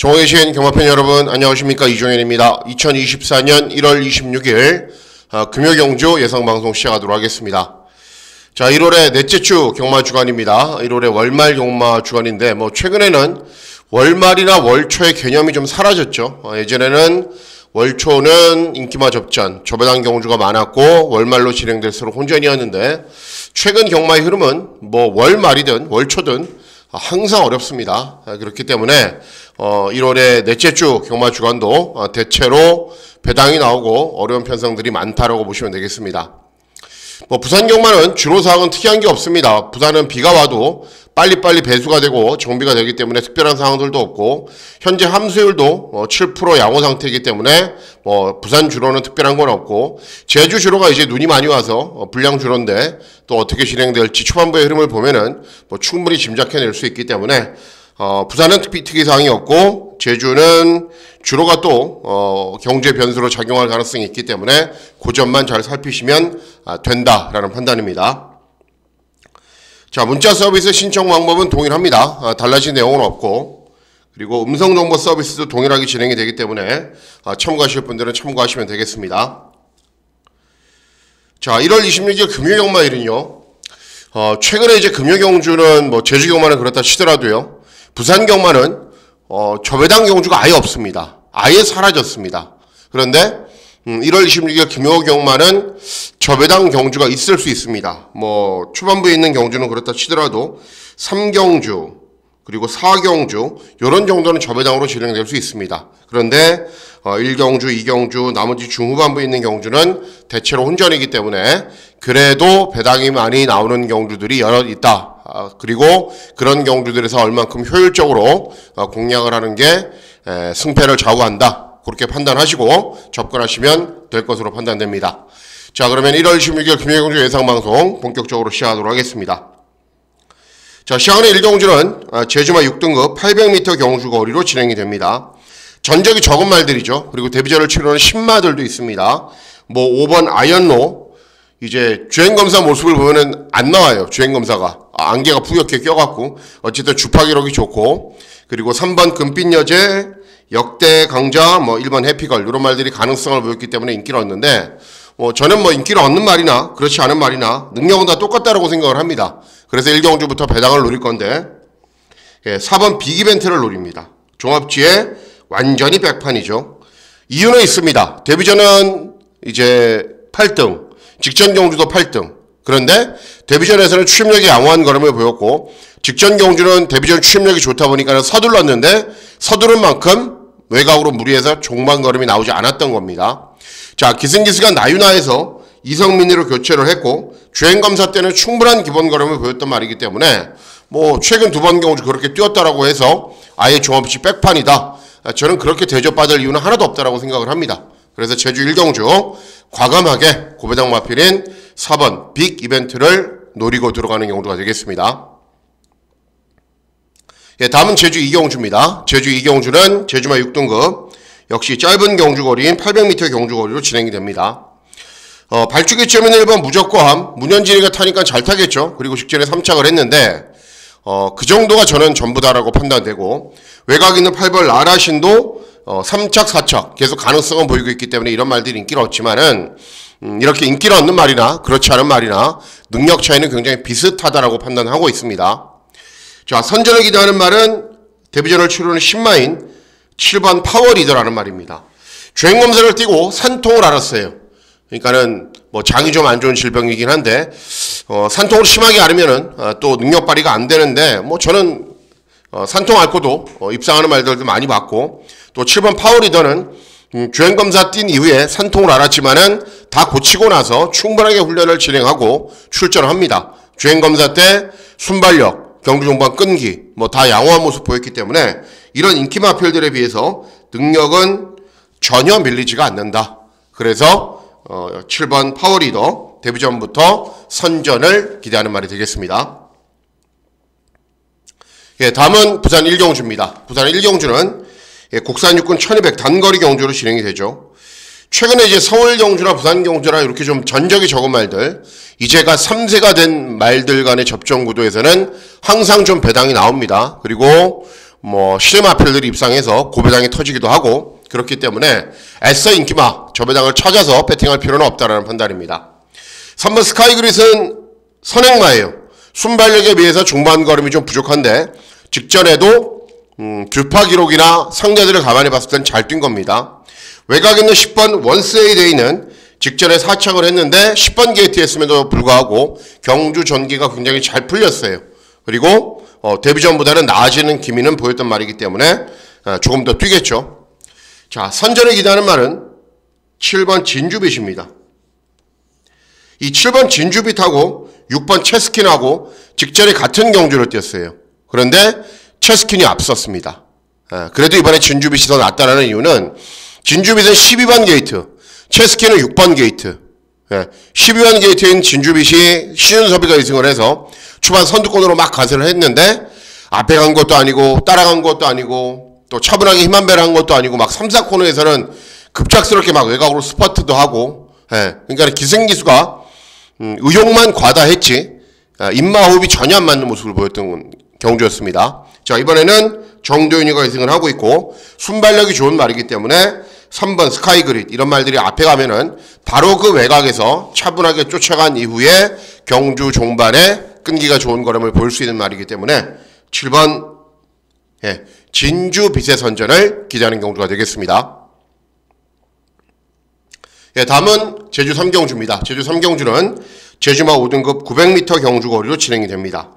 종호에 계신 경마팬 여러분 안녕하십니까, 이종현입니다. 2024년 1월 26일 금요경주 예상방송 시작하도록 하겠습니다. 자, 1월의 넷째 주 경마 주간입니다. 1월의 월말 경마 주간인데 최근에는 월말이나 월초의 개념이 좀 사라졌죠. 예전에는 월초는 인기마 접전, 저배당 경주가 많았고 월말로 진행될수록 혼전이었는데, 최근 경마의 흐름은 월말이든 월초든 항상 어렵습니다. 그렇기 때문에 1월의 넷째 주 경마 주간도 대체로 배당이 나오고 어려운 편성들이 많다라고 보시면 되겠습니다. 부산 경마는 주로사항은 특이한 게 없습니다. 부산은 비가 와도 빨리빨리 배수가 되고 정비가 되기 때문에 특별한 상황들도 없고, 현재 함수율도 7% 양호 상태이기 때문에 부산 주로는 특별한 건 없고, 제주 주로가 이제 눈이 많이 와서 불량 주로인데 또 어떻게 진행될지 초반부의 흐름을 보면은 충분히 짐작해낼 수 있기 때문에 부산은 특이사항이 없고, 제주는 주로가 또 경제 변수로 작용할 가능성이 있기 때문에 그 점만 잘 살피시면 된다라는 판단입니다. 자, 문자 서비스 신청 방법은 동일합니다. 달라진 내용은 없고, 그리고 음성정보 서비스도 동일하게 진행이 되기 때문에 참고하실 분들은 참고하시면 되겠습니다. 자, 1월 26일 금요경마일은요, 최근에 이제 금요경주는 제주경마는 그렇다 치더라도요, 부산 경마는 저배당 경주가 아예 없습니다. 아예 사라졌습니다. 그런데 1월 26일 금요경마는 저배당 경주가 있을 수 있습니다. 초반부에 있는 경주는 그렇다 치더라도 3경주 그리고 4경주 요런 정도는 저배당으로 진행될 수 있습니다. 그런데 1경주, 2경주, 나머지 중후반부에 있는 경주는 대체로 혼전이기 때문에 그래도 배당이 많이 나오는 경주들이 여러 있다. 그리고 그런 경주들에서 얼만큼 효율적으로 공략을 하는 게 승패를 좌우한다. 그렇게 판단하시고 접근하시면 될 것으로 판단됩니다. 자, 그러면 1월 16일 금요경주 예상방송 본격적으로 시작하도록 하겠습니다. 자, 시작하는 1경주는 제주마 6등급 800m 경주거리로 진행이 됩니다. 전적이 적은 말들이죠. 그리고 데뷔전을 치르는 신마들도 있습니다. 5번 아이언로, 이제 주행검사 모습을 보면은 안 나와요. 주행검사가. 안개가 부옇게 껴갖고. 어쨌든 주파 기록이 좋고. 그리고 3번 금빛 여제, 역대 강자, 1번 해피걸, 이런 말들이 가능성을 보였기 때문에 인기를 얻는데, 저는 인기를 얻는 말이나, 그렇지 않은 말이나, 능력은 다 똑같다라고 생각을 합니다. 그래서 1경주부터 배당을 노릴 건데, 4번 빅이벤트를 노립니다. 종합지에 완전히 백판이죠. 이유는 있습니다. 데뷔전은 이제 8등, 직전 경주도 8등. 그런데 데뷔전에서는 추임력이 양호한 걸음을 보였고, 직전 경주는 데뷔전 추임력이 좋다 보니까 서둘렀는데, 서두른 만큼 외곽으로 무리해서 종반 걸음이 나오지 않았던 겁니다. 자, 기승기승한 나유나에서 이성민이로 교체를 했고, 주행검사 때는 충분한 기본 걸음을 보였던 말이기 때문에 최근 두 번 경주 그렇게 뛰었다라고 해서 아예 종합시 백판이다. 저는 그렇게 대접받을 이유는 하나도 없다라고 생각을 합니다. 그래서 제주 1경주 과감하게 고배당 마필인 4번 빅 이벤트를 노리고 들어가는 경주가 되겠습니다. 다음은 제주 2경주입니다. 제주 2경주는 제주마 6등급 역시 짧은 경주거리인 800m 경주거리로 진행이 됩니다. 발주기 점에는 1번 무적과함, 문현진이가 타니까 잘 타겠죠. 그리고 직전에 3착을 했는데 그 정도가 저는 전부다라고 판단되고, 외곽 있는 8번 라라신도 3착, 4착 계속 가능성은 보이고 있기 때문에 이런 말들이 인기를 얻지만은 이렇게 인기를 얻는 말이나 그렇지 않은 말이나 능력 차이는 굉장히 비슷하다라고 판단하고 있습니다. 자, 선전을 기대하는 말은 데뷔전을 치르는 신마인 7번 파워리더라는 말입니다. 주행검사를 띄고 산통을 앓았어요. 그러니까는 장이 좀 안 좋은 질병이긴 한데 산통을 심하게 앓으면은 또 능력 발휘가 안 되는데 저는 산통 앓고도 입상하는 말들도 많이 봤고, 또 7번 파워리더는 주행검사 뛴 이후에 산통을 앓았지만은 다 고치고 나서 충분하게 훈련을 진행하고 출전을 합니다. 주행검사 때 순발력, 경주 종반 끈기 다 양호한 모습 보였기 때문에 이런 인기 마필들에 비해서 능력은 전혀 밀리지가 않는다. 그래서 7번 파워리더 데뷔전부터 선전을 기대하는 말이 되겠습니다. 다음은 부산 1경주입니다. 부산 1경주는 국산 육군 1200 단거리 경주로 진행이 되죠. 최근에 이제 서울 경주나 부산 경주나 이렇게 좀 전적이 적은 말들, 이제가 3세가 된 말들 간의 접전 구도에서는 항상 좀 배당이 나옵니다. 그리고 뭐 실내마필들이 입상해서 고배당이 터지기도 하고 그렇기 때문에 애써 인기마 저배당을 찾아서 배팅할 필요는 없다라는 판단입니다. 3번 스카이그릿은 선행마예요. 순발력에 비해서 중반 걸음이 좀 부족한데 직전에도 듀파 기록이나 상대들을 감안해 봤을 땐 잘 뛴 겁니다. 외곽에 있는 10번 원스웨이데이는 직전에 4착을 했는데 10번 게이트였음에도 불구하고 경주 전기가 굉장히 잘 풀렸어요. 그리고 데뷔전보다는 나아지는 기미는 보였던 말이기 때문에 조금 더 뛰겠죠. 자, 선전에 기대하는 말은 7번 진주빗입니다. 이 7번 진주빗하고 6번 체스킨하고 직전에 같은 경주를 뛰었어요. 그런데 체스킨이 앞섰습니다. 그래도 이번에 진주빗이 더 낫다라는 이유는 진주빗은 12번 게이트, 체스킨은 6번 게이트. 12번 게이트인 진주빗이 신윤섭이가 2승을 해서 초반 선두권으로 막 가세를 했는데 앞에 간 것도 아니고 따라간 것도 아니고 또 차분하게 힘 한 배를 한 것도 아니고 막 3, 4코너에서는 급작스럽게 막 외곽으로 스퍼트도 하고 그러니까 기승기수가 의욕만 과다했지 입마호흡이 전혀 안 맞는 모습을 보였던 경주였습니다. 자, 이번에는 정도윤이가 2승을 하고 있고 순발력이 좋은 말이기 때문에 3번 스카이그릿 이런 말들이 앞에 가면은 바로 그 외곽에서 차분하게 쫓아간 이후에 경주 종반에 끈기가 좋은 걸음을 볼 수 있는 말이기 때문에 7번 진주빗의 선전을 기대하는 경주가 되겠습니다. 다음은 제주 3경주입니다. 제주 3경주는 제주마 5등급 900m 경주거리로 진행이 됩니다.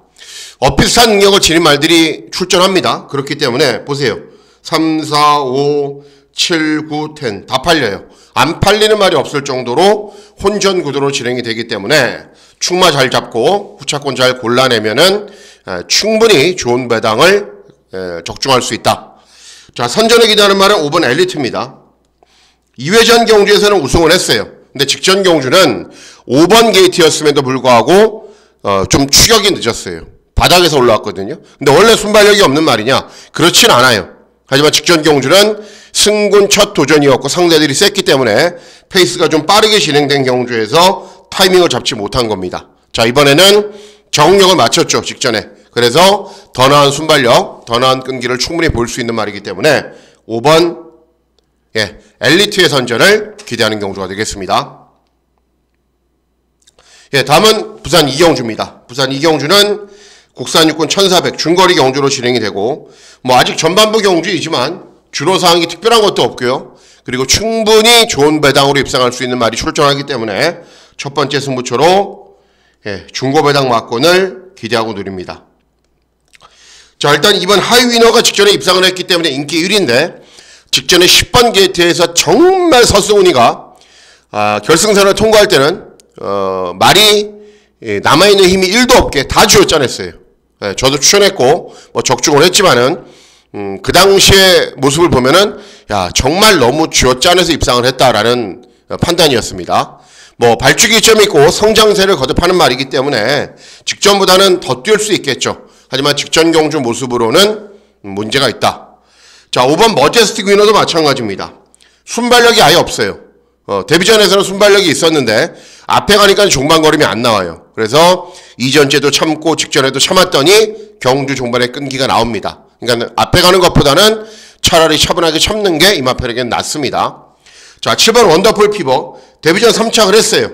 비슷한 능력을 지닌 말들이 출전합니다. 그렇기 때문에 보세요. 3, 4, 5, 7, 9, 10 다 팔려요. 안 팔리는 말이 없을 정도로 혼전 구도로 진행이 되기 때문에 축마 잘 잡고 후차권 잘 골라내면은 충분히 좋은 배당을 적중할 수 있다. 자, 선전에 기대하는 말은 5번 엘리트입니다. 2회전 경주에서는 우승을 했어요. 근데 직전 경주는 5번 게이트였음에도 불구하고 좀 추격이 늦었어요. 바닥에서 올라왔거든요. 근데 원래 순발력이 없는 말이냐? 그렇진 않아요. 하지만 직전 경주는 승군 첫 도전이었고 상대들이 셌기 때문에 페이스가 좀 빠르게 진행된 경주에서 타이밍을 잡지 못한 겁니다. 자, 이번에는 정력을 맞췄죠. 직전에. 그래서 더 나은 순발력, 더 나은 끈기를 충분히 볼 수 있는 말이기 때문에 5번 엘리트의 선전을 기대하는 경주가 되겠습니다. 다음은 부산 이경주입니다. 부산 이경주는 국산 육군 1400 중거리 경주로 진행이 되고 뭐 아직 전반부 경주이지만 준호사항이 특별한 것도 없고요. 그리고 충분히 좋은 배당으로 입상할 수 있는 말이 출전하기 때문에 첫 번째 승부처로 중고 배당 막권을 기대하고 누립니다. 자, 일단 이번 하위 위너가 직전에 입상을 했기 때문에 인기 1위인데 직전에 10번 게이트에서 정말 서승훈이가 결승선을 통과할 때는 말이 남아있는 힘이 1도 없게 다 쥐어짜냈어요. 저도 추천했고 뭐 적중을 했지만은 그 당시의 모습을 보면은 야, 정말 너무 쥐어짜내서 입상을 했다라는 판단이었습니다. 뭐 발주기 점이 있고 성장세를 거듭하는 말이기 때문에 직전보다는 더 뛸 수 있겠죠. 하지만 직전 경주 모습으로는 문제가 있다. 자, 5번 머제스틱 위너도 마찬가지입니다. 순발력이 아예 없어요. 데뷔전에서는 순발력이 있었는데 앞에 가니까 종반 걸음이 안 나와요. 그래서 이전제도 참고 직전에도 참았더니 경주 종반에 끈기가 나옵니다. 그러니까 앞에 가는 것보다는 차라리 차분하게 참는 게 이마펠에겐 낫습니다. 자, 7번 원더풀 피버 데뷔전 3착을 했어요.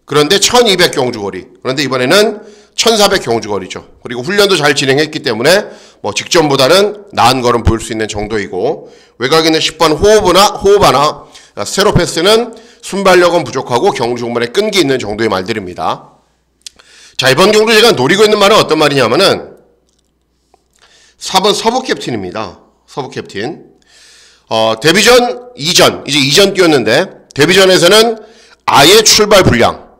그런데 1200 경주거리. 그런데 이번에는 1400 경주거리죠. 그리고 훈련도 잘 진행했기 때문에 뭐 직전보다는 나은 걸음 보일 수 있는 정도이고 외곽에 있는 10번 호흡하나 스테로패스는 순발력은 부족하고 경주 종반에 끈기 있는 정도의 말들입니다. 자, 이번 경주 제가 노리고 있는 말은 어떤 말이냐면은 4번 서부 캡틴입니다. 서부 캡틴. 데뷔전 이전, 이제 이전 뛰었는데 데뷔전에서는 아예 출발 불량.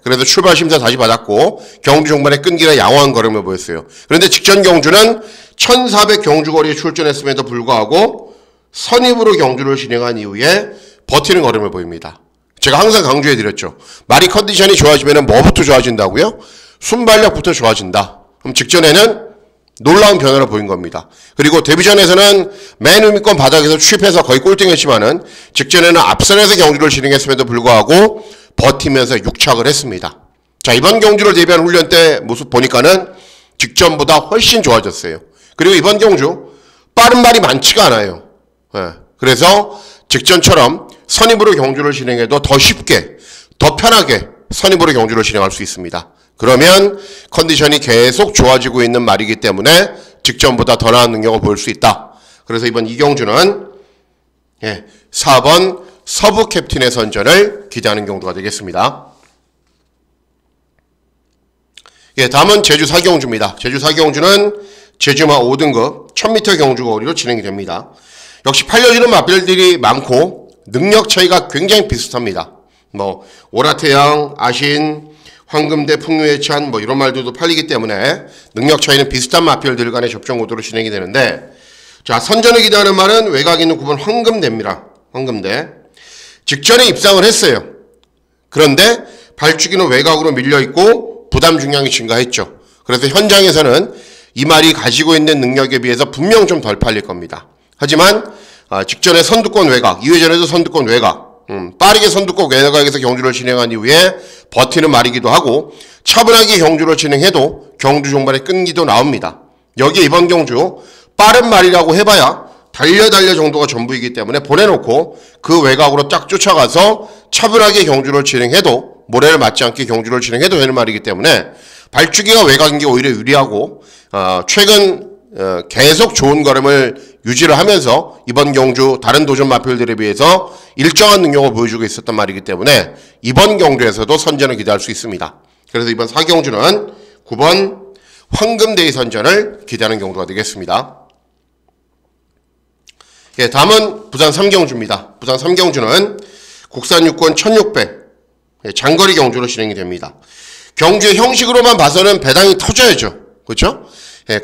그래도 출발 심사 다시 받았고 경주 종반에 끈기나 양호한 걸음을 보였어요. 그런데 직전 경주는 1400 경주거리에 출전했음에도 불구하고 선입으로 경주를 진행한 이후에 버티는 걸음을 보입니다. 제가 항상 강조해드렸죠. 말이 컨디션이 좋아지면 뭐부터 좋아진다고요? 순발력부터 좋아진다. 그럼 직전에는 놀라운 변화를 보인 겁니다. 그리고 데뷔전에서는 맨 위권 바닥에서 취입해서 거의 꼴등했지만은 직전에는 앞선에서 경주를 진행했음에도 불구하고 버티면서 6착을 했습니다. 자, 이번 경주를 대비한 훈련 때 모습 보니까는 직전보다 훨씬 좋아졌어요. 그리고 이번 경주 빠른 말이 많지가 않아요. 그래서 직전처럼 선입으로 경주를 진행해도 더 쉽게, 더 편하게 선입으로 경주를 진행할 수 있습니다. 그러면 컨디션이 계속 좋아지고 있는 말이기 때문에 직전보다 더 나은 능력을 보일 수 있다. 그래서 이번 이 경주는 4번 서부 캡틴의 선전을 기대하는 경주가 되겠습니다. 다음은 제주 4경주입니다. 제주 4경주는 제주마 5등급 1000m 경주 거리로 진행이 됩니다. 역시 팔려지는 마필들이 많고 능력 차이가 굉장히 비슷합니다. 오라태양, 아신, 황금대, 풍류해찬 이런 말들도 팔리기 때문에 능력 차이는 비슷한 마필들 간의 접전 구도로 진행이 되는데, 자, 선전을 기대하는 말은 외곽에 있는 9번 황금대입니다. 황금대. 직전에 입상을 했어요. 그런데 발주기는 외곽으로 밀려있고 부담 중량이 증가했죠. 그래서 현장에서는 이 말이 가지고 있는 능력에 비해서 분명 좀 덜 팔릴 겁니다. 하지만 직전에 선두권 외곽, 2회전에도 선두권 외곽, 빠르게 선두권 외곽에서 경주를 진행한 이후에 버티는 말이기도 하고 차분하게 경주를 진행해도 경주 종반에 끈기도 나옵니다. 여기에 이번 경주 빠른 말이라고 해봐야 달려 정도가 전부이기 때문에 보내놓고 그 외곽으로 쫙 쫓아가서 차분하게 경주를 진행해도 모래를 맞지 않게 경주를 진행해도 되는 말이기 때문에 발주기가 외곽인 게 오히려 유리하고 최근 계속 좋은 걸음을 유지를 하면서 이번 경주 다른 도전 마필들에 비해서 일정한 능력을 보여주고 있었단 말이기 때문에 이번 경주에서도 선전을 기대할 수 있습니다. 그래서 이번 4경주는 9번 황금대의 선전을 기대하는 경주가 되겠습니다. 다음은 부산 3경주입니다. 부산 3경주는 국산 육권 1600 장거리 경주로 진행이 됩니다. 경주의 형식으로만 봐서는 배당이 터져야죠. 그렇죠?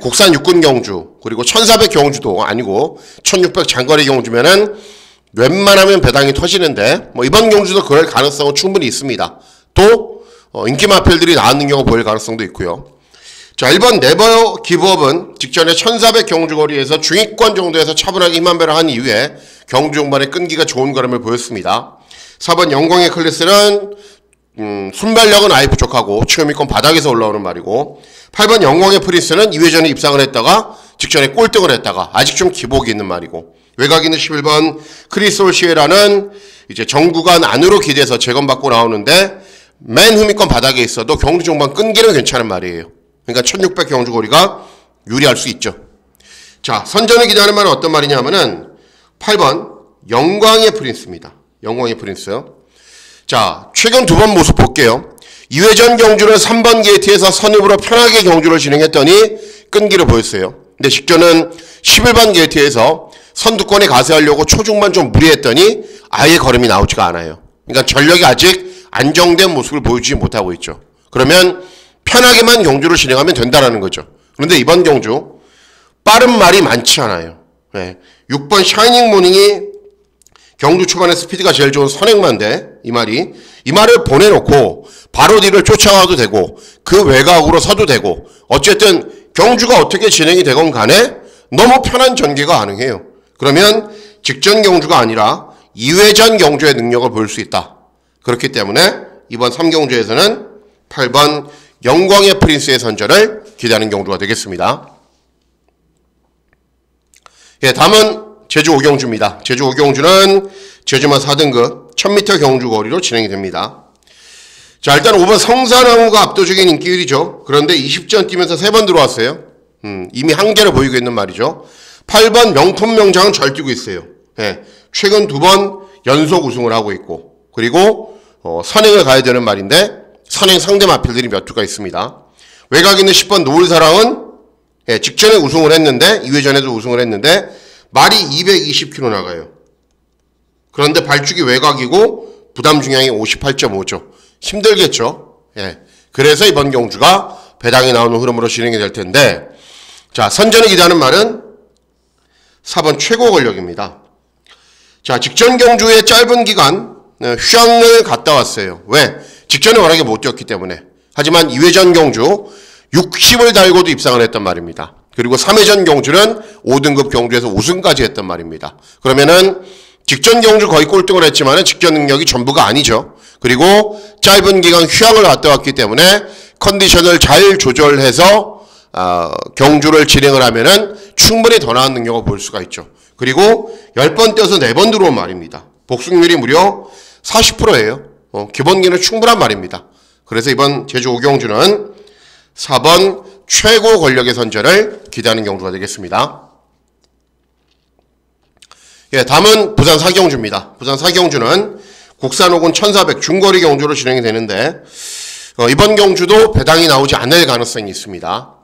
국산 육군 경주 그리고 1400 경주도 아니고 1600 장거리 경주면은 웬만하면 배당이 터지는데 이번 경주도 그럴 가능성은 충분히 있습니다. 또 인기 마필들이 나은 능력을 보일 가능성도 있고요. 자, 1번 네버 기브업은 직전에 1400 경주 거리에서 중위권 정도에서 차분하게 힘한배를 한 이후에 경주 종반에 끈기가 좋은 걸음을 보였습니다. 4번 영광의 클래스는 순발력은 아예 부족하고 체험이권 바닥에서 올라오는 말이고, 8번 영광의 프린스는 2회전에 입상을 했다가 직전에 꼴등을 했다가 아직 좀 기복이 있는 말이고, 외곽에 있는 11번 크리솔 시에라는 이제 정구간 안으로 기대서 재검받고 나오는데 맨 후미권 바닥에 있어도 경주 종반 끈기는 괜찮은 말이에요. 그러니까 1600 경주 거리가 유리할 수 있죠. 자, 선전을 기대하는 말은 어떤 말이냐면은 8번 영광의 프린스입니다. 영광의 프린스. 자, 최근 두 번 모습 볼게요. 2회전 경주는 3번 게이트에서 선입으로 편하게 경주를 진행했더니 끈기를 보였어요. 근데 직전은 11번 게이트에서 선두권에 가세하려고 초중반 좀 무리했더니 아예 걸음이 나오지가 않아요. 그러니까 전력이 아직 안정된 모습을 보여주지 못하고 있죠. 그러면 편하게만 경주를 진행하면 된다라는 거죠. 그런데 이번 경주 빠른 말이 많지 않아요. 6번 샤이닝 모닝이 경주 초반에 스피드가 제일 좋은 선행만데 이 말을 보내놓고 바로 뒤를 쫓아가도 되고 그 외곽으로 서도 되고 어쨌든 경주가 어떻게 진행이 되건 간에 너무 편한 전개가 가능해요. 그러면 직전 경주가 아니라 2회전 경주의 능력을 보일 수 있다. 그렇기 때문에 이번 3경주에서는 8번 영광의 프린스의 선전을 기대하는 경주가 되겠습니다. 다음은 제주 5경주입니다. 제주 5경주는 제주마 4등급 1000m 경주 거리로 진행이 됩니다. 자, 일단 5번 성산항우가 압도적인 인기율이죠. 그런데 20전 뛰면서 3번 들어왔어요. 이미 한계를 보이고 있는 말이죠. 8번 명품 명장은 잘 뛰고 있어요. 최근 2번 연속 우승을 하고 있고, 그리고 선행을 가야 되는 말인데 선행 상대 마필들이 몇 두가 있습니다. 외곽에 있는 10번 노을사랑은 직전에 우승을 했는데 2회전에도 우승을 했는데 말이 220km 나가요. 그런데 발주기 외곽이고 부담 중량이 58.5죠. 힘들겠죠. 그래서 이번 경주가 배당이 나오는 흐름으로 진행이 될 텐데, 자, 선전을 기대하는 말은 4번 최고 권력입니다. 자, 직전 경주의 짧은 기간 휴양을 갔다 왔어요. 왜? 직전에 워낙에 못 뛰었기 때문에. 하지만 2회전 경주 60을 달고도 입상을 했단 말입니다. 그리고 3회전 경주는 5등급 경주에서 우승까지 했단 말입니다. 그러면은 직전 경주 거의 꼴등을 했지만 직전 능력이 전부가 아니죠. 그리고 짧은 기간 휴양을 갔다 왔기 때문에 컨디션을 잘 조절해서 경주를 진행을 하면은 충분히 더 나은 능력을 볼 수가 있죠. 그리고 10번 뛰어서 4번 들어온 말입니다. 복승률이 무려 40%예요. 기본기는 충분한 말입니다. 그래서 이번 제주 5경주는 4번 최고 권력의 선전을 기대하는 경주가 되겠습니다. 예, 다음은 부산 4경주입니다. 부산 4경주는 국산 5군 1400 중거리 경주로 진행이 되는데 이번 경주도 배당이 나오지 않을 가능성이 있습니다.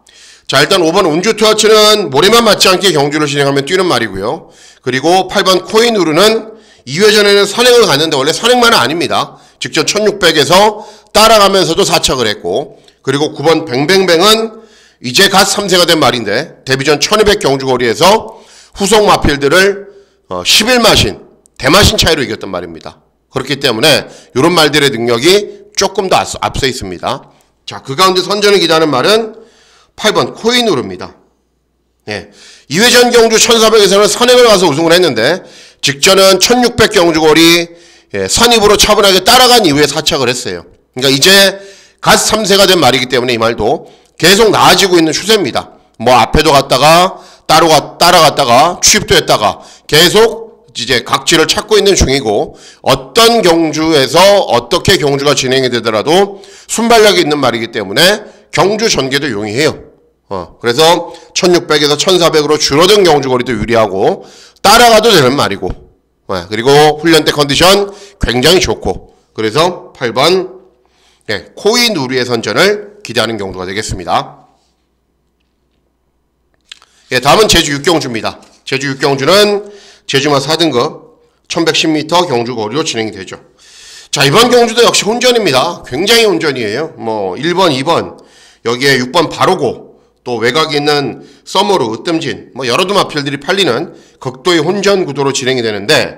자, 일단 5번 운주투어츠는 모래만 맞지 않게 경주를 진행하면 뛰는 말이고요. 그리고 8번 코인우르는 2회전에는 선행을 갔는데 원래 선행만은 아닙니다. 직전 1600에서 따라가면서도 사착을 했고, 그리고 9번 뱅뱅뱅은 이제 갓 3세가 된 말인데 데뷔전 1200 경주거리에서 후속 마필들을 11마신 대마신 차이로 이겼던 말입니다. 그렇기 때문에 이런 말들의 능력이 조금 더 앞서 있습니다. 자, 그 가운데 선전을 기대하는 말은 8번 코인우르입니다. 예, 2회전 경주 1400에서는 선행을 가서 우승을 했는데 직전은 1600 경주거리 선입으로 차분하게 따라간 이후에 사착을 했어요. 그러니까 이제 갓 3세가 된 말이기 때문에 이 말도 계속 나아지고 있는 추세입니다. 뭐 앞에도 갔다가 따라갔다가 취입도 했다가 계속 이제 각지를 찾고 있는 중이고, 어떤 경주에서 어떻게 경주가 진행이 되더라도 순발력이 있는 말이기 때문에 경주 전개도 용이해요. 그래서 1600에서 1400으로 줄어든 경주거리도 유리하고 따라가도 되는 말이고, 그리고 훈련 때 컨디션 굉장히 좋고, 그래서 8번 코인우르의 선전을 기대하는 경주가 되겠습니다. 예, 다음은 제주 6경주입니다. 제주 6경주는 제주마 4등급 1110m 경주거리로 진행이 되죠. 자, 이번 경주도 역시 혼전입니다. 굉장히 혼전이에요. 뭐 1번, 2번, 여기에 6번 바로고, 또 외곽에 있는 서머루, 으뜸진, 뭐 여러 마필들이 팔리는 극도의 혼전 구도로 진행이 되는데,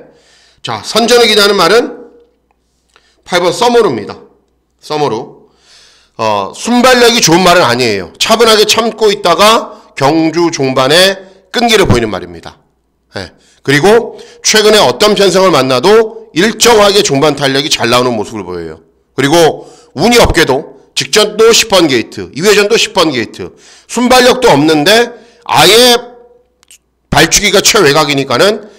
자, 선전을 기대하는 말은 8번 서머루입니다. 서머루. 순발력이 좋은 말은 아니에요. 차분하게 참고 있다가 경주 종반에 끈기를 보이는 말입니다. 예. 그리고 최근에 어떤 편성을 만나도 일정하게 종반 탄력이 잘 나오는 모습을 보여요. 그리고 운이 없게도 직전도 10번 게이트, 2회전도 10번 게이트, 순발력도 없는데 아예 발주기가 최외곽이니까는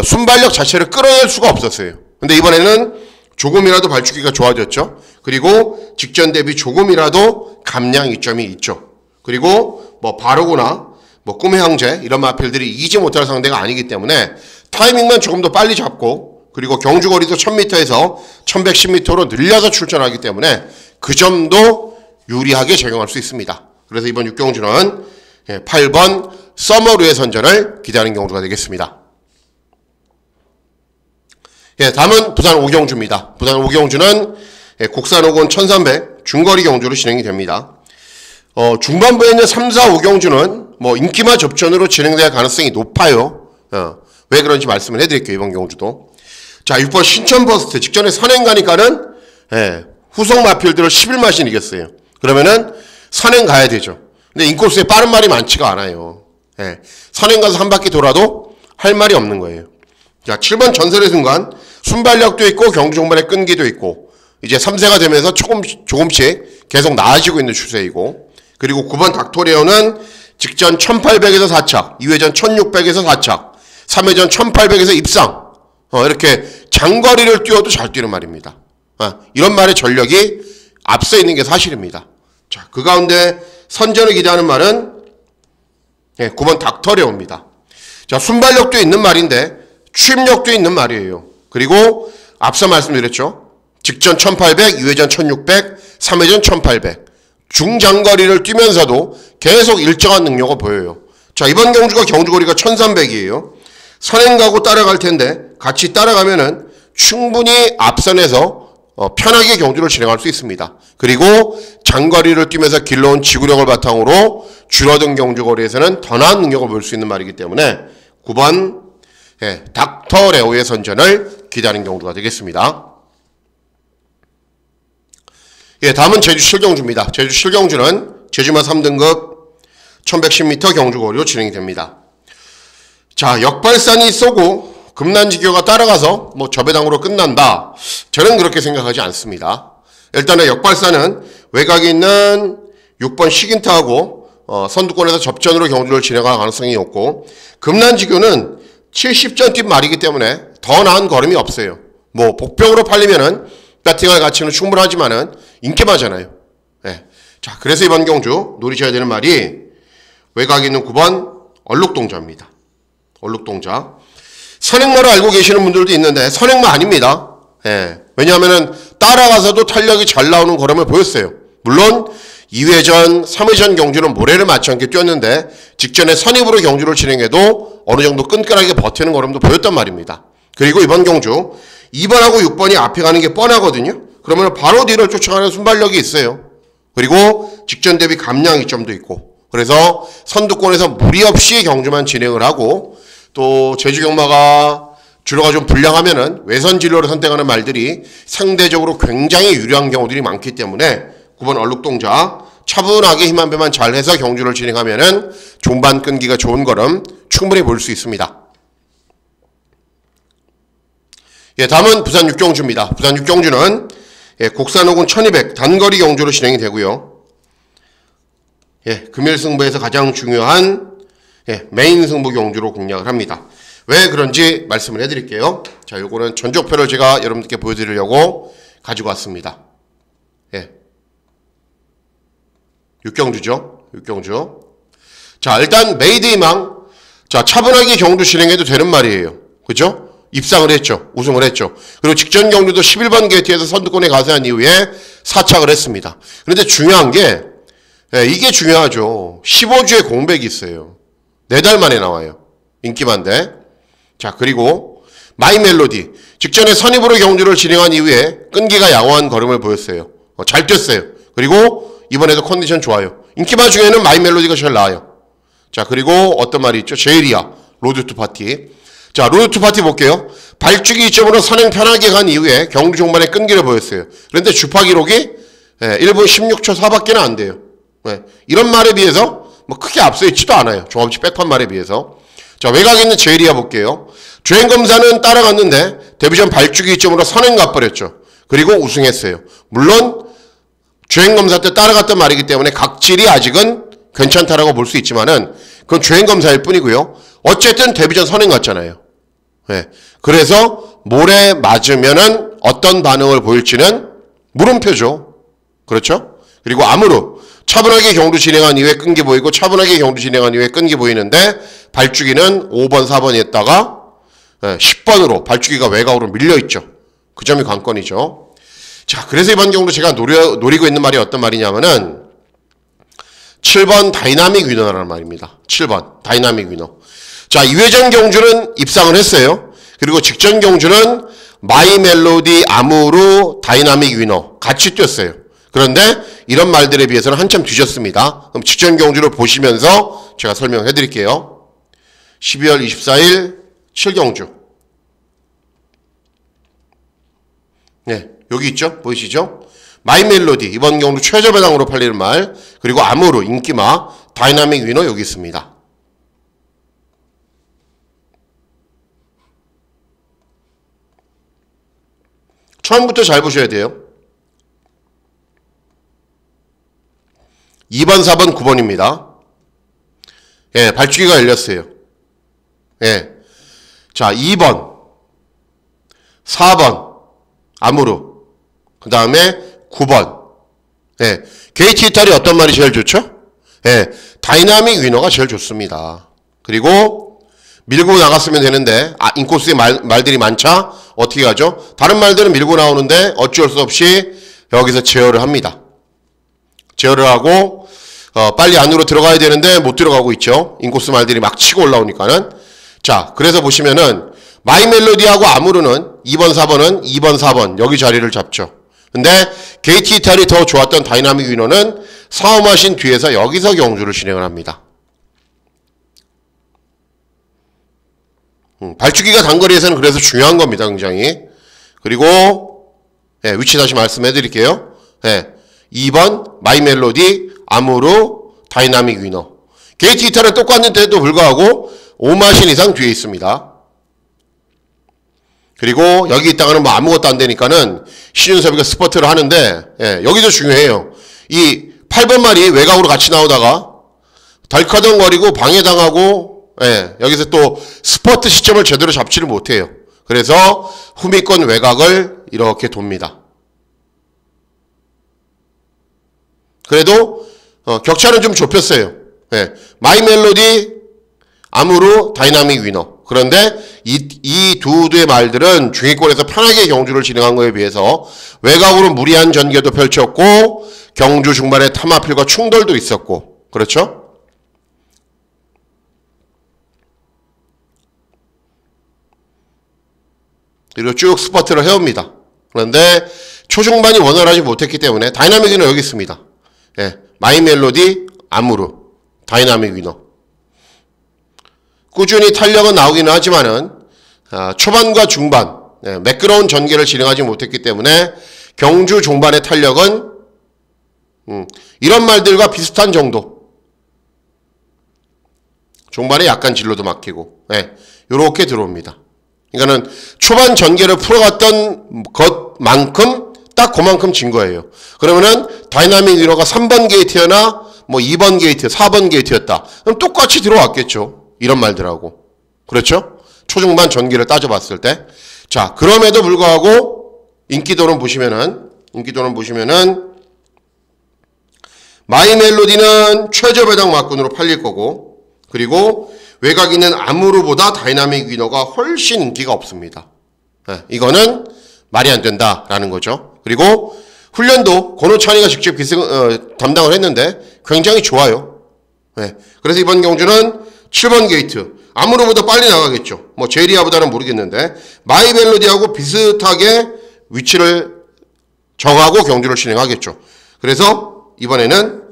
순발력 자체를 끌어낼 수가 없었어요. 근데 이번에는 조금이라도 발주기가 좋아졌죠. 그리고 직전 대비 조금이라도 감량 이점이 있죠. 그리고 뭐 바로구나 뭐 꿈의 형제 이런 마필들이 이기지 못할 상대가 아니기 때문에 타이밍만 조금 더 빨리 잡고, 그리고 경주거리도 1000m에서 1110m로 늘려서 출전하기 때문에 그 점도 유리하게 적용할 수 있습니다. 그래서 이번 6경주는 8번 서머루의 선전을 기대하는 경주가 되겠습니다. 예, 다음은 부산 5경주입니다. 부산 5경주는 국산 5군 1300 중거리 경주로 진행이 됩니다. 중반부에 있는 3, 4, 5경주는 뭐 인기마 접전으로 진행될 가능성이 높아요. 왜 그런지 말씀을 해드릴게요. 이번 경주도. 자, 6번 신천버스트 직전에 선행 가니까는 후속 마필들을 11마신 이겼어요. 그러면은 선행 가야 되죠. 근데 인코스에 빠른 말이 많지가 않아요. 선행 가서 한 바퀴 돌아도 할 말이 없는 거예요. 자, 7번 전설의 순간 순발력도 있고 경주 종반의 끈기도 있고 이제 3세가 되면서 조금씩 계속 나아지고 있는 추세이고, 그리고 9번 닥토레오는 직전 1800에서 4착, 2회전 1600에서 4착, 3회전 1800에서 입상, 이렇게 장거리를 뛰어도 잘 뛰는 말입니다. 이런 말의 전력이 앞서 있는 게 사실입니다. 자, 그 가운데 선전을 기대하는 말은 9번 닥터레오입니다. 자, 순발력도 있는 말인데 취입력도 있는 말이에요. 그리고 앞서 말씀드렸죠. 직전 1800, 2회전 1600, 3회전 1800. 중장거리를 뛰면서도 계속 일정한 능력을 보여요. 자, 이번 경주가 경주거리가 1300이에요. 선행 가고 따라갈 텐데 같이 따라가면은 충분히 앞선에서 편하게 경주를 진행할 수 있습니다. 그리고 장거리를 뛰면서 길러온 지구력을 바탕으로 줄어든 경주거리에서는 더 나은 능력을 볼 수 있는 말이기 때문에 9번 닥터레오의 선전을 기대하는 경주가 되겠습니다. 예, 다음은 제주 7경주입니다. 제주 7경주는 제주마 3등급 1110m 경주거리로 진행이 됩니다. 자, 역발산이 쏘고 금난지교가 따라가서 뭐 저배당으로 끝난다. 저는 그렇게 생각하지 않습니다. 일단은 역발산은 외곽에 있는 6번 시긴타하고 선두권에서 접전으로 경주를 진행할 가능성이 높고, 금난지교는 70전팀 말이기 때문에 더 나은 걸음이 없어요. 뭐 복병으로 팔리면은 배팅할 가치는 충분하지만은 인기마잖아요. 네. 자, 그래서 이번 경주 노리셔야 되는 말이 외곽에 있는 9번 얼룩동자입니다. 얼룩동자. 선행마를 알고 계시는 분들도 있는데 선행마 아닙니다. 예. 왜냐하면은 따라가서도 탄력이 잘 나오는 걸음을 보였어요. 물론 2회전, 3회전 경주는 모래를 맞지 않게 뛰었는데 직전에 선입으로 경주를 진행해도 어느 정도 끈끈하게 버티는 걸음도 보였단 말입니다. 그리고 이번 경주 2번하고 6번이 앞에 가는 게 뻔하거든요. 그러면 바로 뒤를 쫓아가는 순발력이 있어요. 그리고 직전 대비 감량 이점도 있고, 그래서 선두권에서 무리 없이 경주만 진행을 하고, 또 제주경마가 주로가 좀 불량하면은 외선 진로를 선택하는 말들이 상대적으로 굉장히 유리한 경우들이 많기 때문에 9번 얼룩동자 차분하게 힘 한 배만 잘해서 경주를 진행하면은 종반 끈기가 좋은 걸음 충분히 볼 수 있습니다. 예, 다음은 부산 육경주입니다. 부산 육경주는 국산 호군 1200 단거리 경주로 진행이 되고요. 예, 금일 승부에서 가장 중요한 메인 승부 경주로 공략을 합니다. 왜 그런지 말씀을 해드릴게요. 자, 요거는 전적표를 제가 여러분들께 보여드리려고 가지고 왔습니다. 예. 육경주죠. 육경주. 자, 일단 메이드이망. 자, 차분하게 경주 진행해도 되는 말이에요. 그죠? 입상을 했죠. 우승을 했죠. 그리고 직전 경주도 11번 게이트에서 선두권에 가세한 이후에 사착을 했습니다. 그런데 중요한 게, 이게 중요하죠. 15주에 공백이 있어요. 4달 만에 나와요. 인기만데. 자, 그리고 마이 멜로디. 직전에 선입으로 경주를 진행한 이후에 끈기가 양호한 걸음을 보였어요. 잘 뛰었어요. 그리고 이번에도 컨디션 좋아요. 인기마 중에는 마이 멜로디가 제일 나아요. 자, 그리고 어떤 말이 있죠? 제일이야. 로드 투 파티. 자, 로드 투 파티 볼게요. 발주기 이점으로 선행 편하게 간 이후에 경주 종반에 끈기를 보였어요. 그런데 주파 기록이 1분 16초 4밖에는 안 돼요. 이런 말에 비해서 뭐 크게 앞서 있지도 않아요. 종합치 백판 말에 비해서. 자, 외곽에 있는 제일이야 볼게요. 주행검사는 따라갔는데 데뷔전 발주기 이점으로 선행 가버렸죠. 그리고 우승했어요. 물론 주행검사 때 따라갔던 말이기 때문에 각질이 아직은 괜찮다라고 볼 수 있지만은 그건 주행검사일 뿐이고요. 어쨌든 데뷔전 선행 갔잖아요. 네. 그래서 모래 맞으면은 어떤 반응을 보일지는 물음표죠. 그렇죠? 그리고 암으로 차분하게 경주 진행한 이후에 끈기 보이고 차분하게 경주 진행한 이후에 끈기 보이는데 발주기는 5번, 4번이 했다가 10번으로 발주기가 외곽으로 밀려있죠. 그 점이 관건이죠. 자, 그래서 이번 경주 제가 노리고 있는 말이 어떤 말이냐면은 7번 다이나믹 위너라는 말입니다. 7번 다이나믹 위너. 자, 2회전 경주는 입상을 했어요. 그리고 직전 경주는 마이 멜로디, 아무로, 다이나믹 위너 같이 뛰었어요. 그런데 이런 말들에 비해서는 한참 뒤졌습니다. 그럼 직전 경주를 보시면서 제가 설명해 드릴게요. 12월 24일 7경주. 네, 여기 있죠? 보이시죠? 마이 멜로디, 이번 경주 최저 배당으로 팔리는 말, 그리고 아무로, 인기마, 다이나믹 위너 여기 있습니다. 처음부터 잘 보셔야 돼요. 2번, 4번, 9번입니다. 예, 발주기가 열렸어요. 예. 자, 2번, 4번, 아무로. 그 다음에 9번. 예. 게이트 이탈이 어떤 말이 제일 좋죠? 예. 다이나믹 위너가 제일 좋습니다. 그리고 밀고 나갔으면 되는데, 인코스에 말들이 많자? 어떻게 가죠? 다른 말들은 밀고 나오는데 어쩔 수 없이 여기서 제어를 합니다. 제어를 하고, 빨리 안으로 들어가야 되는데 못 들어가고 있죠. 인코스 말들이 막 치고 올라오니까는. 자, 그래서 보시면은, 마이 멜로디하고 아무르는 2번, 4번은 2번, 4번 여기 자리를 잡죠. 근데 게이트 이탈이 더 좋았던 다이나믹 위너는 사움하신 뒤에서 여기서 경주를 진행을 합니다. 발주기가 단거리에서는 그래서 중요한 겁니다. 굉장히. 그리고 위치 다시 말씀해 드릴게요. 2번 마이 멜로디, 아무르, 다이나믹 위너. 게이트 이탈은 똑같은데도 불구하고 5마신 이상 뒤에 있습니다. 그리고 여기 있다가는 뭐 아무것도 안 되니까는 신윤섭이가 스퍼트를 하는데 여기도 중요해요. 이 8번 말이 외곽으로 같이 나오다가 덜커덩거리고 방해당하고, 예, 여기서 또 스퍼트 시점을 제대로 잡지를 못해요. 그래서 후미권 외곽을 이렇게 돕니다. 그래도 격차는 좀 좁혔어요. 예, 마이 멜로디, 아무르, 다이나믹 위너. 그런데 이 두의 말들은 중위권에서 편하게 경주를 진행한 거에 비해서 외곽으로 무리한 전개도 펼쳤고 경주 중반에 타마필과 충돌도 있었고, 그렇죠? 그리고 쭉 스퍼트를 해옵니다. 그런데 초중반이 원활하지 못했기 때문에 다이나믹 위너 여기 있습니다. 예, 마이 멜로디, 아무르, 다이나믹 위너. 꾸준히 탄력은 나오기는 하지만은 초반과 중반 매끄러운 전개를 진행하지 못했기 때문에 경주 종반의 탄력은 이런 말들과 비슷한 정도. 종반에 약간 진로도 막히고, 요렇게 들어옵니다. 그러니까는 초반 전개를 풀어갔던 것만큼 딱 그만큼 진 거예요. 그러면은 다이나믹 위너가 3번 게이트였나 뭐 2번 게이트, 4번 게이트였다. 그럼 똑같이 들어왔겠죠. 이런 말들하고. 그렇죠? 초중반 전기를 따져봤을 때. 자, 그럼에도 불구하고 인기도는 보시면은 마이 멜로디는 최저 배당 막군으로 팔릴 거고, 그리고 외곽 있는 아무르보다 다이나믹 위너가 훨씬 인기가 없습니다. 네, 이거는 말이 안 된다라는 거죠. 그리고 훈련도 권호찬이가 직접 담당을 했는데 굉장히 좋아요. 네, 그래서 이번 경주는 7번 게이트, 아무르보다 빨리 나가겠죠. 뭐 제리아보다는 모르겠는데 마이 멜로디하고 비슷하게 위치를 정하고 경주를 진행하겠죠. 그래서 이번에는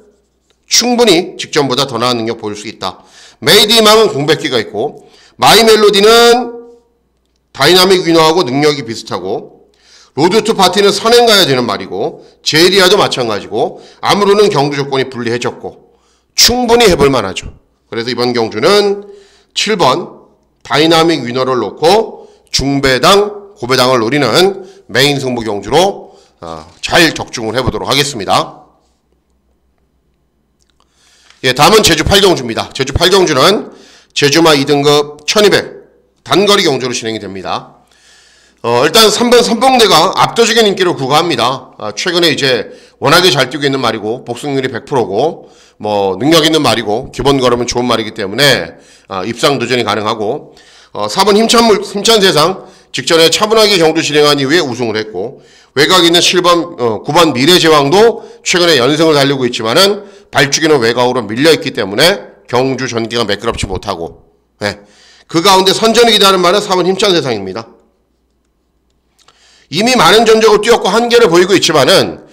충분히 직전보다 더 나은 능력 보일 수 있다. 메이디망은 공백기가 있고, 마이 멜로디는 다이나믹 위너하고 능력이 비슷하고, 로드 투 파티는 선행 가야 되는 말이고, 제리아도 마찬가지고, 아무르는 경주 조건이 불리해졌고, 충분히 해볼 만하죠. 그래서 이번 경주는 7번 다이나믹 위너를 놓고 중배당, 고배당을 노리는 메인 승부 경주로 잘 적중을 해보도록 하겠습니다. 예, 다음은 제주 8경주입니다. 제주 8경주는 제주마 2등급 1200 단거리 경주로 진행이 됩니다. 일단 3번 선봉대가 압도적인 인기를 구가합니다. 최근에 이제 워낙에 잘 뛰고 있는 말이고 복승률이 100%고 뭐 능력 있는 말이고 기본 걸으면 좋은 말이기 때문에 입상 도전이 가능하고, 4번 힘찬 세상 직전에 차분하게 경주 진행한 이후에 우승을 했고, 외곽 있는 7번 9번 미래제왕도 최근에 연승을 달리고 있지만은 발주기는 외곽으로 밀려있기 때문에 경주 전개가 매끄럽지 못하고, 그 가운데 선전이 기다는 말은 4번 힘찬 세상입니다. 이미 많은 전적을 뛰었고 한계를 보이고 있지만은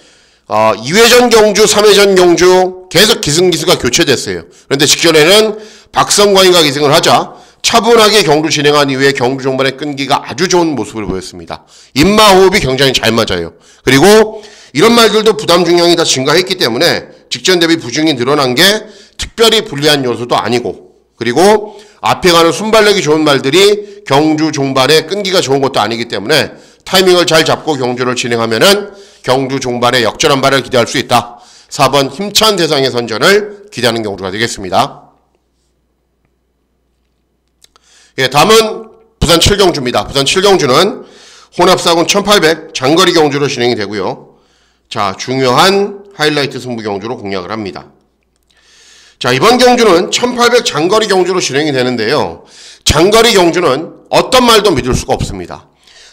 2회전 경주, 3회전 경주 계속 기승기수가 교체됐어요. 그런데 직전에는 박성광이가 기승을 하자 차분하게 경주 진행한 이후에 경주 종반의 끈기가 아주 좋은 모습을 보였습니다. 인마호흡이 굉장히 잘 맞아요. 그리고 이런 말들도 부담 중량이 다 증가했기 때문에 직전 대비 부중이 늘어난 게 특별히 불리한 요소도 아니고, 그리고 앞에 가는 순발력이 좋은 말들이 경주 종반의 끈기가 좋은 것도 아니기 때문에 타이밍을 잘 잡고 경주를 진행하면은 경주 종반에 역전한 발을 기대할 수 있다. 4번 힘찬 대상의 선전을 기대하는 경주가 되겠습니다. 예, 다음은 부산 7경주입니다. 부산 7경주는 혼합사군 1800 장거리 경주로 진행이 되고요. 자, 중요한 하이라이트 승부 경주로 공략을 합니다. 자, 이번 경주는 1800 장거리 경주로 진행이 되는데요. 장거리 경주는 어떤 말도 믿을 수가 없습니다.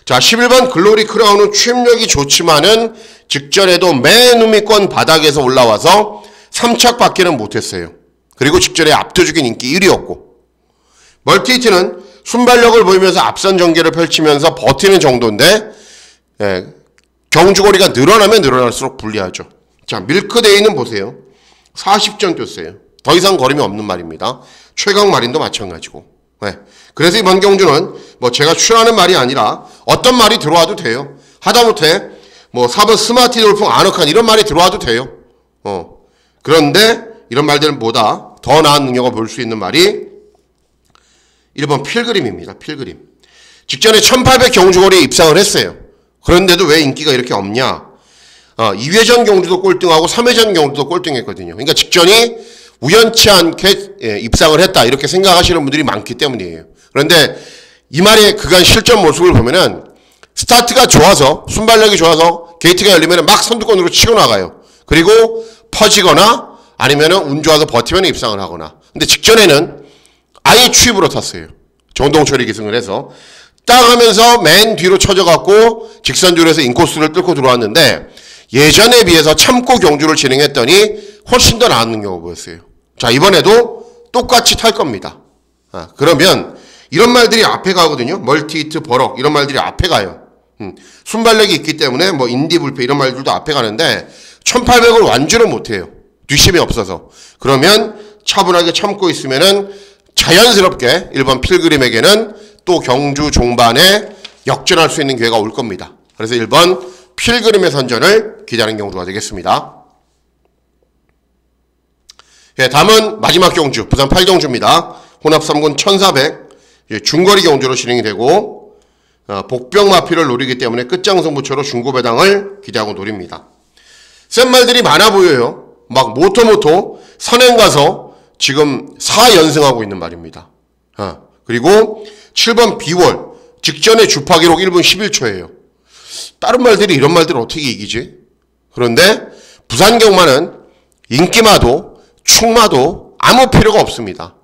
자, 11번 글로리 크라운은 추임력이 좋지만은 직전에도 맨 우미권 바닥에서 올라와서 3착밖에는 못했어요. 그리고 직전에 압도적인 인기 1위였고, 멀티히트는 순발력을 보이면서 앞선 전개를 펼치면서 버티는 정도인데, 경주거리가 늘어나면 늘어날수록 불리하죠. 자, 밀크데이는 보세요. 40전 뛰었어요. 더 이상 거림이 없는 말입니다. 최강 마린도 마찬가지고. 그래서 이번 경주는 뭐 제가 추천하는 말이 아니라 어떤 말이 들어와도 돼요. 하다못해 뭐 4번 스마티 돌풍 아늑한 이런 말이 들어와도 돼요. 그런데 이런 말들보다 더 나은 능력을 볼 수 있는 말이 1번 필그림입니다. 필그림. 직전에 1800 경주거리에 입상을 했어요. 그런데도 왜 인기가 이렇게 없냐? 2회전 경주도 꼴등하고 3회전 경주도 꼴등했거든요. 그러니까 직전이 우연치 않게 입상을 했다 이렇게 생각하시는 분들이 많기 때문이에요. 그런데 이 말의 그간 실전 모습을 보면은 스타트가 좋아서 순발력이 좋아서 게이트가 열리면 막 선두권으로 치고 나가요. 그리고 퍼지거나 아니면은 운 좋아서 버티면 입상을 하거나. 근데 직전에는 아예 추입으로 탔어요. 정동철이 기승을 해서 딱 하면서 맨 뒤로 쳐져갖고 직선주로 해서 인코스를 뚫고 들어왔는데 예전에 비해서 참고 경주를 진행했더니 훨씬 더 나은 경우가 보였어요. 자, 이번에도 똑같이 탈 겁니다. 그러면 이런 말들이 앞에 가거든요. 멀티히트, 버럭 이런 말들이 앞에 가요. 순발력이 있기 때문에 뭐 인디불패 이런 말들도 앞에 가는데 1800을 완주를 못해요. 뒷심이 없어서. 그러면 차분하게 참고 있으면은 자연스럽게 1번 필그림에게는 또 경주 종반에 역전할 수 있는 기회가 올 겁니다. 그래서 1번 필그림의 선전을 기대하는 경주가 되겠습니다. 예, 다음은 마지막 경주 부산 8경주입니다. 혼합 3군 1400 중거리 경주로 진행이 되고 복병마피를 노리기 때문에 끝장승부처로 중고배당을 기대하고 노립니다. 센 말들이 많아 보여요. 막 모토 선행 가서 지금 4연승하고 있는 말입니다. 그리고 7번 비월 직전에 주파 기록 1분 11초예요. 다른 말들이 이런 말들을 어떻게 이기지? 그런데 부산 경마는 인기마도 충마도 아무 필요가 없습니다.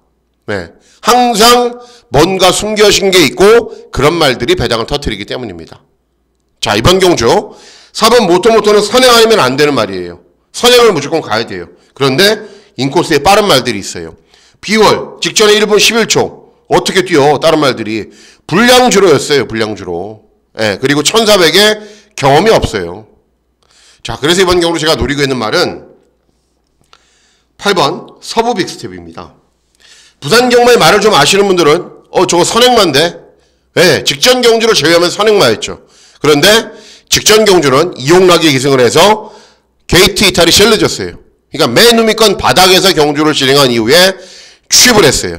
네, 항상 뭔가 숨겨진 게 있고 그런 말들이 배당을 터뜨리기 때문입니다. 자, 이번 경주 4번 모토는 선행 아니면 안 되는 말이에요. 선행을 무조건 가야 돼요. 그런데 인코스에 빠른 말들이 있어요. 비월 직전에 1분 11초 어떻게 뛰어? 다른 말들이 불량주로였어요. 불량주로. 예, 그리고 1400에 경험이 없어요. 자, 그래서 이번 경우로 제가 노리고 있는 말은 8번 서부 빅스텝입니다. 부산 경마의 말을 좀 아시는 분들은 저거 선행마인데, 예, 직전 경주를 제외하면 선행마였죠. 그런데 직전 경주는 이용락이 기승을 해서 게이트 이탈이 셀러졌어요. 그러니까 맨 후미권 바닥에서 경주를 진행한 이후에 취입을 했어요.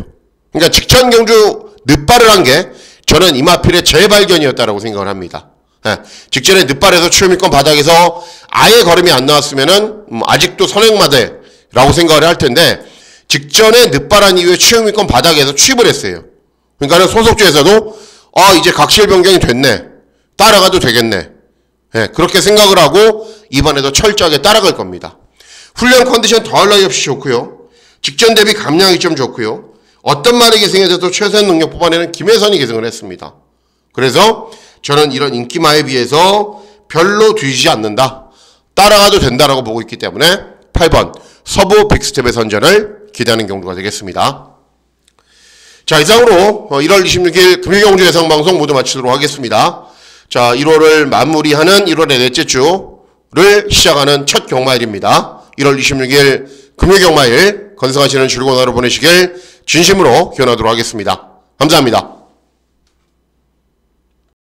그러니까 직전 경주 늦발을 한 게 저는 이마필의 재발견이었다라고 생각을 합니다. 예, 직전에 늦발에서 추후미권 바닥에서 아예 걸음이 안 나왔으면은 아직도 선행마대라고 생각을 할 텐데 직전에 늦발한 이후에 추후미권 바닥에서 취입을 했어요. 그러니까는 소속주에서도 이제 각실 변경이 됐네. 따라가도 되겠네. 예, 그렇게 생각을 하고 이번에도 철저하게 따라갈 겁니다. 훈련 컨디션 더할 나위 없이 좋고요. 직전 대비 감량이 좀 좋고요. 어떤 말이 기승에서도 최선 능력 뽑아내는 김혜선이 기승을 했습니다. 그래서 저는 이런 인기마에 비해서 별로 뒤지지 않는다. 따라가도 된다라고 보고 있기 때문에 8번 서부 빅스텝의 선전을 기대하는 경주가 되겠습니다. 자, 이상으로 1월 26일 금요경주 예상방송 모두 마치도록 하겠습니다. 자, 1월을 마무리하는 1월의 넷째 주를 시작하는 첫 경마일입니다. 1월 26일 금요경마일 건승하시는 즐거운 하루 보내시길 진심으로 기원하도록 하겠습니다. 감사합니다.